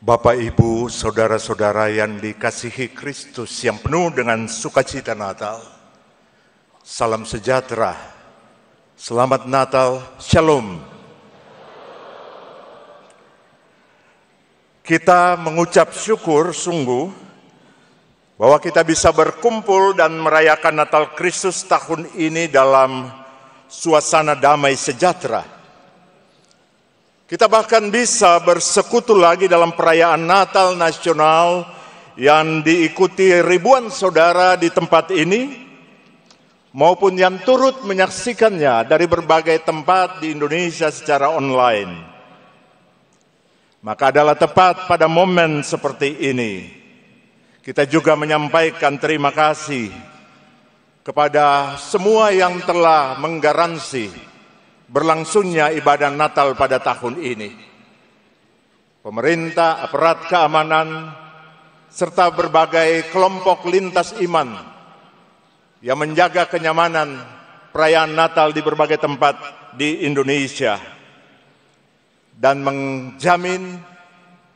Bapak, Ibu, saudara-saudara yang dikasihi Kristus yang penuh dengan sukacita Natal, salam sejahtera, selamat Natal, Shalom. Kita mengucap syukur sungguh bahwa kita bisa berkumpul dan merayakan Natal Kristus tahun ini dalam suasana damai sejahtera. Kita bahkan bisa bersekutu lagi dalam perayaan Natal nasional yang diikuti ribuan saudara di tempat ini, maupun yang turut menyaksikannya dari berbagai tempat di Indonesia secara online. Maka adalah tepat pada momen seperti ini, kita juga menyampaikan terima kasih kepada semua yang telah menggaransi berlangsungnya ibadah Natal pada tahun ini. Pemerintah, aparat keamanan, serta berbagai kelompok lintas iman yang menjaga kenyamanan perayaan Natal di berbagai tempat di Indonesia dan menjamin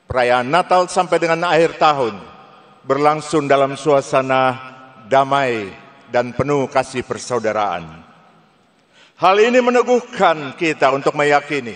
perayaan Natal sampai dengan akhir tahun berlangsung dalam suasana damai dan penuh kasih persaudaraan. Hal ini meneguhkan kita untuk meyakini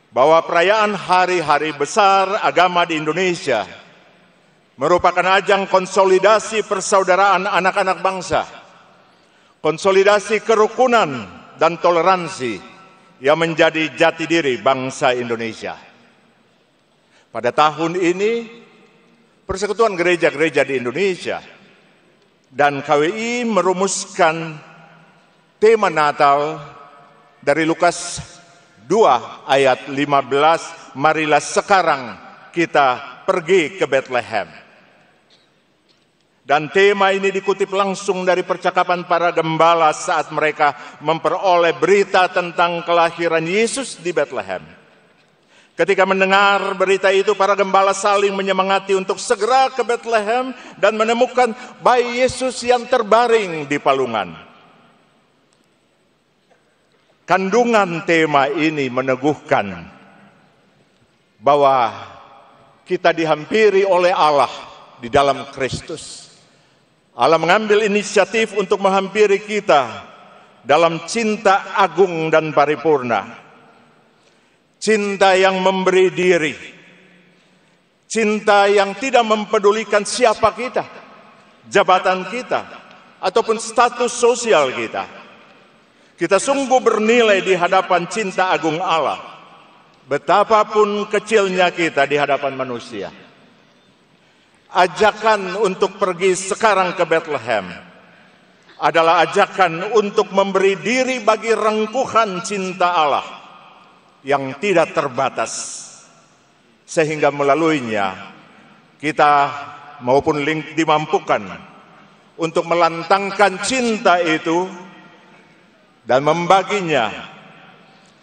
bahwa perayaan hari-hari besar agama di Indonesia merupakan ajang konsolidasi persaudaraan anak-anak bangsa, konsolidasi kerukunan dan toleransi yang menjadi jati diri bangsa Indonesia. Pada tahun ini, Persekutuan Gereja-Gereja di Indonesia dan KWI merumuskan tema Natal dari Lukas 2 ayat 15, marilah sekarang kita pergi ke Bethlehem. Dan tema ini dikutip langsung dari percakapan para gembala saat mereka memperoleh berita tentang kelahiran Yesus di Bethlehem. Ketika mendengar berita itu, para gembala saling menyemangati untuk segera ke Bethlehem dan menemukan bayi Yesus yang terbaring di palungan. Kandungan tema ini meneguhkan bahwa kita dihampiri oleh Allah di dalam Kristus. Allah mengambil inisiatif untuk menghampiri kita dalam cinta agung dan paripurna. Cinta yang memberi diri. Cinta yang tidak mempedulikan siapa kita, jabatan kita, ataupun status sosial kita. Kita sungguh bernilai di hadapan cinta agung Allah, betapapun kecilnya kita di hadapan manusia. Ajakan untuk pergi sekarang ke Bethlehem adalah ajakan untuk memberi diri bagi rengkuhan cinta Allah yang tidak terbatas, sehingga melaluinya kita maupun dimampukan untuk melantangkan cinta itu dan membaginya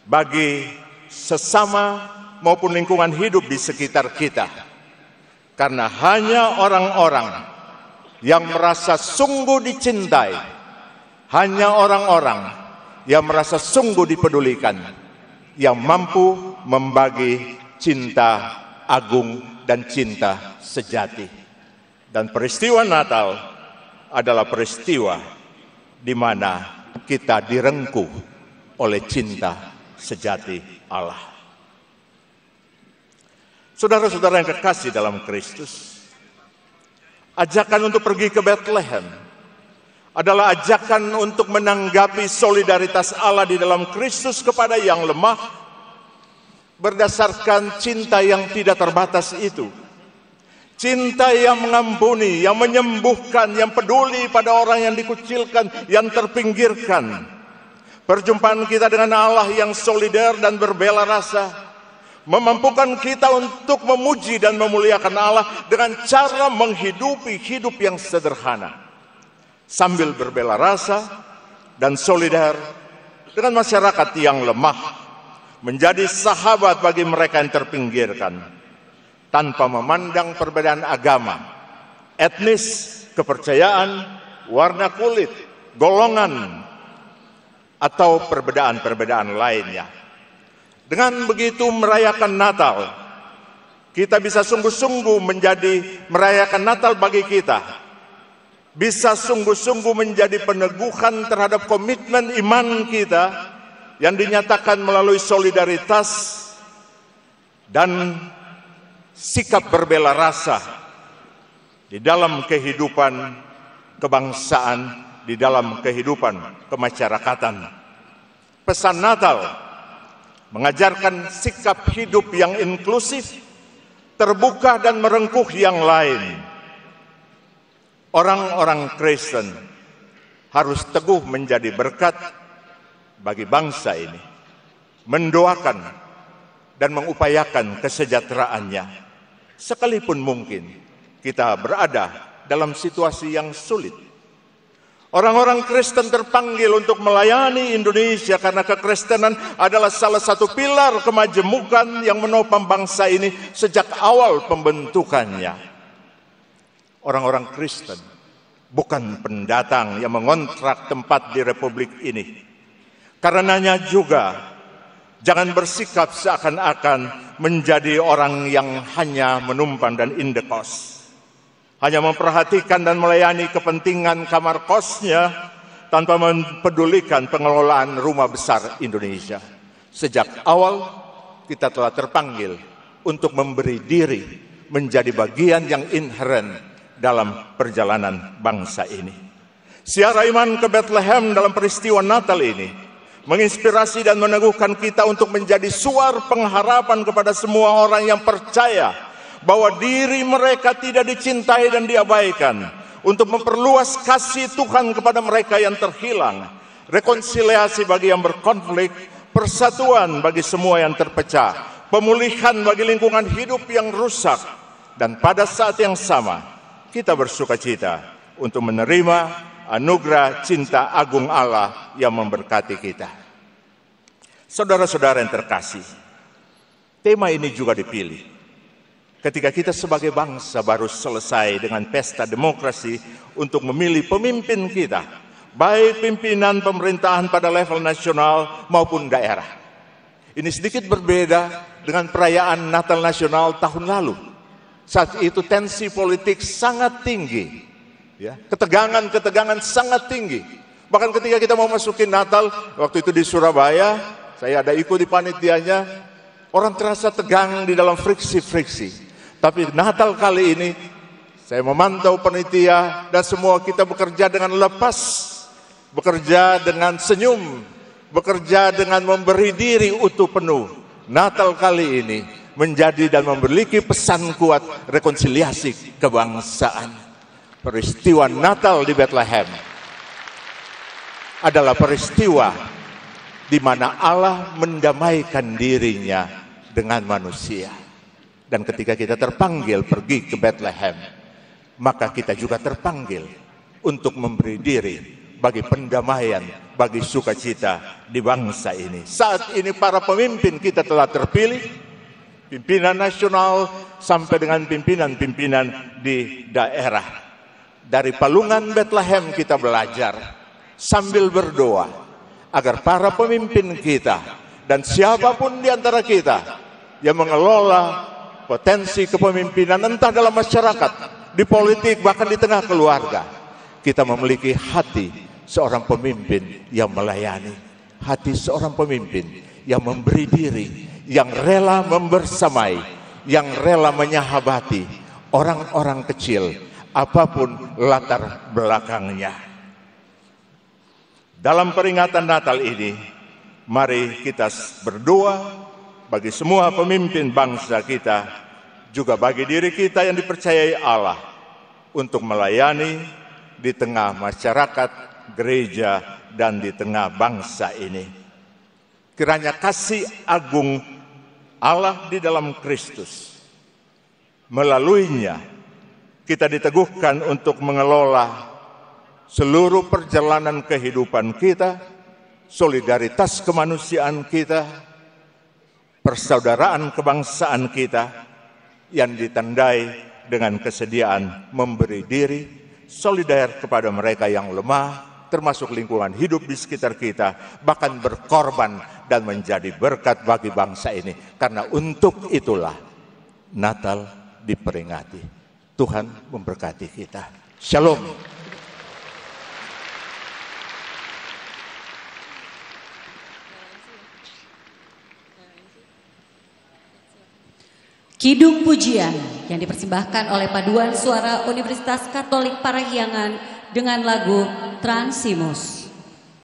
bagi sesama maupun lingkungan hidup di sekitar kita. Karena hanya orang-orang yang merasa sungguh dicintai, hanya orang-orang yang merasa sungguh dipedulikan, yang mampu membagi cinta agung dan cinta sejati. Dan peristiwa Natal adalah peristiwa di mana kita direngkuh oleh cinta sejati Allah. Saudara-saudara yang kekasih dalam Kristus, ajakan untuk pergi ke Bethlehem adalah ajakan untuk menanggapi solidaritas Allah di dalam Kristus kepada yang lemah berdasarkan cinta yang tidak terbatas itu. Cinta yang mengampuni, yang menyembuhkan, yang peduli pada orang yang dikucilkan, yang terpinggirkan. Perjumpaan kita dengan Allah yang solider dan berbela rasa memampukan kita untuk memuji dan memuliakan Allah dengan cara menghidupi hidup yang sederhana, sambil berbela rasa dan solider dengan masyarakat yang lemah, menjadi sahabat bagi mereka yang terpinggirkan, tanpa memandang perbedaan agama, etnis, kepercayaan, warna kulit, golongan, atau perbedaan-perbedaan lainnya. Dengan begitu merayakan Natal kita bisa sungguh-sungguh merayakan Natal bagi kita, bisa sungguh-sungguh menjadi peneguhan terhadap komitmen iman kita yang dinyatakan melalui solidaritas dan sikap berbela rasa di dalam kehidupan kebangsaan, di dalam kehidupan kemasyarakatan. Pesan Natal mengajarkan sikap hidup yang inklusif, terbuka dan merengkuh yang lain. Orang-orang Kristen harus teguh menjadi berkat bagi bangsa ini, mendoakan dan mengupayakan kesejahteraannya, sekalipun mungkin kita berada dalam situasi yang sulit. Orang-orang Kristen terpanggil untuk melayani Indonesia karena kekristenan adalah salah satu pilar kemajemukan yang menopang bangsa ini sejak awal pembentukannya. Orang-orang Kristen bukan pendatang yang mengontrak tempat di republik ini. Karenanya juga jangan bersikap seakan-akan menjadi orang yang hanya menumpang dan indekos, hanya memperhatikan dan melayani kepentingan kamar kosnya tanpa mempedulikan pengelolaan rumah besar Indonesia. Sejak awal kita telah terpanggil untuk memberi diri menjadi bagian yang inheren dalam perjalanan bangsa ini. Siara iman ke Bethlehem dalam peristiwa Natal ini menginspirasi dan meneguhkan kita untuk menjadi suar pengharapan kepada semua orang yang percaya bahwa diri mereka tidak dicintai dan diabaikan, untuk memperluas kasih Tuhan kepada mereka yang terhilang, rekonsiliasi bagi yang berkonflik, persatuan bagi semua yang terpecah, pemulihan bagi lingkungan hidup yang rusak, dan pada saat yang sama kita bersukacita untuk menerima anugerah cinta agung Allah yang memberkati kita. Saudara-saudara yang terkasih, tema ini juga dipilih ketika kita sebagai bangsa baru selesai dengan pesta demokrasi untuk memilih pemimpin kita, baik pimpinan pemerintahan pada level nasional maupun daerah. Ini sedikit berbeda dengan perayaan Natal nasional tahun lalu. Saat itu tensi politik sangat tinggi, ya, ketegangan sangat tinggi. Bahkan ketika kita mau masukin Natal, waktu itu di Surabaya, saya ada ikut di panitianya, orang terasa tegang di dalam friksi-friksi. Tapi Natal kali ini, saya memantau panitia dan semua kita bekerja dengan lepas, bekerja dengan senyum, bekerja dengan memberi diri utuh penuh. Natal kali ini menjadi dan memiliki pesan kuat rekonsiliasi kebangsaan. Peristiwa Natal di Bethlehem adalah peristiwa di mana Allah mendamaikan dirinya dengan manusia. Dan ketika kita terpanggil pergi ke Bethlehem, maka kita juga terpanggil untuk memberi diri bagi pendamaian, bagi sukacita di bangsa ini. Saat ini para pemimpin kita telah terpilih, pimpinan nasional sampai dengan pimpinan-pimpinan di daerah. Dari palungan Bethlehem kita belajar sambil berdoa agar para pemimpin kita dan siapapun di antara kita yang mengelola potensi kepemimpinan entah dalam masyarakat, di politik, bahkan di tengah keluarga, kita memiliki hati seorang pemimpin yang melayani, hati seorang pemimpin yang memberi diri, yang rela membersamai, yang rela menyahabati orang-orang kecil, apapun latar belakangnya. Dalam peringatan Natal ini, mari kita berdoa bagi semua pemimpin bangsa kita, juga bagi diri kita yang dipercayai Allah, untuk melayani di tengah masyarakat, gereja, dan di tengah bangsa ini. Kiranya kasih agung Allah di dalam Kristus, melaluinya kita diteguhkan untuk mengelola seluruh perjalanan kehidupan kita, solidaritas kemanusiaan kita, persaudaraan kebangsaan kita yang ditandai dengan kesediaan memberi diri, solidar kepada mereka yang lemah, termasuk lingkungan hidup di sekitar kita, bahkan berkorban dan menjadi berkat bagi bangsa ini. Karena untuk itulah Natal diperingati. Tuhan memberkati kita. Shalom. Kidung pujian yang dipersembahkan oleh Paduan Suara Universitas Katolik Parahyangan dengan lagu Transimus.